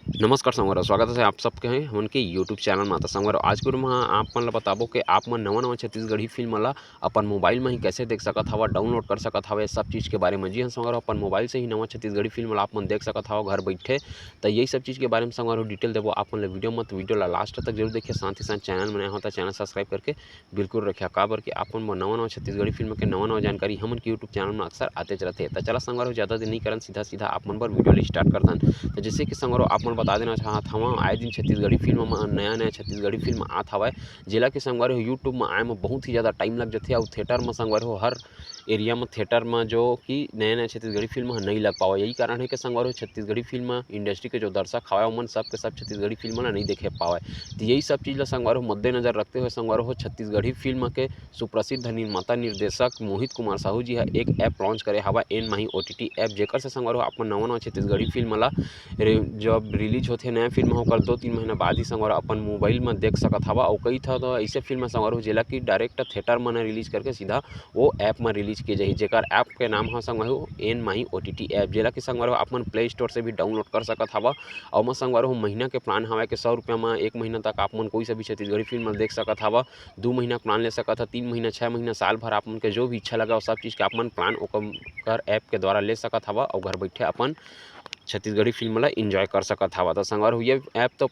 नमस्कार संगवारी स्वागत है आप सबके हैं हमन के यूट्यूब चैनल में। तो संगवारी आज के वीडियो में आप मन ला बताबो कि आप मन नवा छत्तीसगढ़ी फिल्म ला अपन मोबाइल में ही कैसे देख सकत हवा, डाउनलोड कर सकत हवे, सब चीज़ के बारे में। जी हाँ संगवारी, अपन मोबाइल से ही नवा छत्तीसगढ़ी फिल्म ला आप मन देख सकत हवा घर बैठे। तो यही सब चीज़ के बारे में संगवारी डिटेल देबो आप मन ला वीडियो में। तो वीडियो ला लास्ट तक जरूर देखिए, साथ ही साथ चैनल में नया हो तो चैनल सब्सक्राइब करके बिल्कुल रखिए। काबर कि आप मन नवा छत्तीसगढ़ी फिल्म के नवा जानकारी हमन के यूट्यूब चैनल में अक्सर आते रहते। तो चला संगवारी ज़्यादा दिन नहीं करन, सीधा आप मन पर वीडियो स्टार्ट करथन। तो जैसे कि संगवारी आप मन बता देना चाहत हवा, आए दिन छत्तीसगढ़ी फिल्म में नया छत्तीसगढ़ी फिल्म आत हवय, जेला के संगवारी हो यूट्यूब में आए में बहुत ही ज़्यादा टाइम लग जाथे। और थिएटर में संगवारी हो हर एरिया में थिएटर में जो कि नया छत्तीसगढ़ी फिल्म नहीं लग पावा। यही कारण है कि संगवारी हो छत्तीसगढ़ी फिल्म इंडस्ट्री के जो दर्शक हवे ओमन सब के सब छत्तीसगढ़ी फिल्म ला नहीं देखे पावे। तो यही सब चीज़ ला संगवारी हो मद्देनजर रखते हुए संगवारी हो छत्तीसगढ़ी फिल्म के सुप्रसिद्ध निर्माता निर्देशक मोहित कुमार साहू जी हा एक ऐप लॉन्च करे हवा, एन माही OTT ऐप, जेकर से संगवारी हो अपन नवा छत्तीसगढ़ी फिल्म ला जब रिलीज होथे नया फिल्म होकर 2-3 महीना बाद ही संगवारी अपन मोबाइल में देख सकत हवा। और कई था तो ऐसे फिल्म संगवारी हो जेला कि डायरेक्ट थिएटर में रिलीज करके सीधा वो ऐप में रिलीज किए जाही, जेकर ऐप के नाम है संगवारी हो एन माही OTT ऐप, जेला कि संगवारी हो अपन प्ले स्टोर से भी डाउनलोड कर सकत हवा। और में संगवारी हो महीना के प्लान हवा कि 100 रुपया में 1 महीना तक आप मन कोई सा भी छत्तीसगढ़ी फिल्म देख सकत हवा। 2 महीना प्लान ले सकत है, 3 महीना, 6 महीना, साल भर आप मन के जो भी इच्छा लगा वो सब चीज़ के आप मन प्लान ओकर ऐप के द्वारा ले सकत हवा। और घर बैठे अपन छत्तीसगढ़ी फिल्म ला एंजॉय कर सकत हवा। तो संगवारी हो ये ऐप तो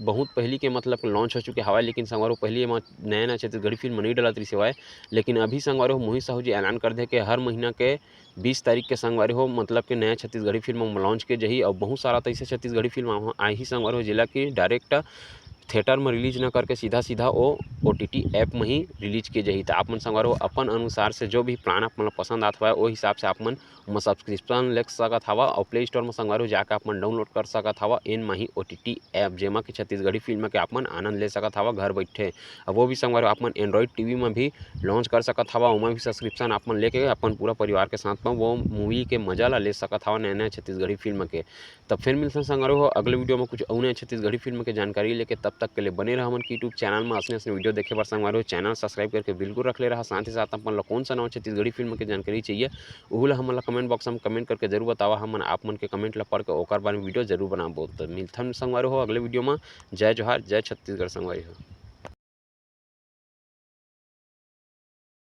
बहुत पहली के मतलब लॉन्च हो चुके हवा, लेकिन संगवारी हो पहले एमा नया छत्तीसगढ़ी फिल्म नहीं डलत रही हवय। लेकिन अभी संगवारी हो मोहित साहू जी ऐलान कर दे कि हर महीना के 20 तारीख के संगवारी हो मतलब कि नया छत्तीसगढ़ी फिल्म लॉन्च के जही। और बहुत सारा तो ऐसे छत्तीसगढ़ी फिल्म आई ही संगवारी हो जिला कि डायरेक्ट थिएटर में रिलीज न करके सीधा वो OTT ऐप में ही रिलीज किए जाही। तो आप मन संगवारी हो अपन अनुसार से जो भी प्लान आप मन पसंद आत हवा वो हिसाब से आप मन सब्सक्रिप्शन ले सकत हवा। और प्ले स्टोर में संगवारी हो जाकर आप मन डाउनलोड कर सकत हवा एन माही OTT ऐप, जेमा कि छत्तीसगढ़ी फिल्म के आप मन आनंद ले सकत हवा घर बैठे। अब वो भी संगवारी हो आप मन एंड्रॉइड टीवी में भी लॉन्च कर सकत हवा। ओमा भी सब्सक्रिप्शन आप मन लेके अपन पूरा परिवार के साथ में वो मूवी के मजा ला ले सकत हवा नया छत्तीसगढ़ी फिल्म के। तब फिर मिलते संगवारी हो अगले वीडियो में कुछ और नया छत्तीसगढ़ी फिल्म के जानकारी लेके। तब तक के लिए बने रहा हमन के यूट्यूब चैनल में असली वीडियो देखे बर संगवारी हो चैनल सब्सक्राइब करके बिल्कुल रख ले रहा। साथ ही साथ अपन ला कौन सा नवा छत्तीसगढ़ी फिल्म के जानकारी चाहिए वहू ला हमन ला कमेंट बॉक्स में कमेंट करके जरूर बतावा। हम आप मन के कमेंट ला पढ़ के ओकर बारे में वीडियो जरूर बनाबो। तो मिलथन संगवारी हो अगले वीडियो में। जय जोहार, जय छत्तीसगढ़ संगवारी हो।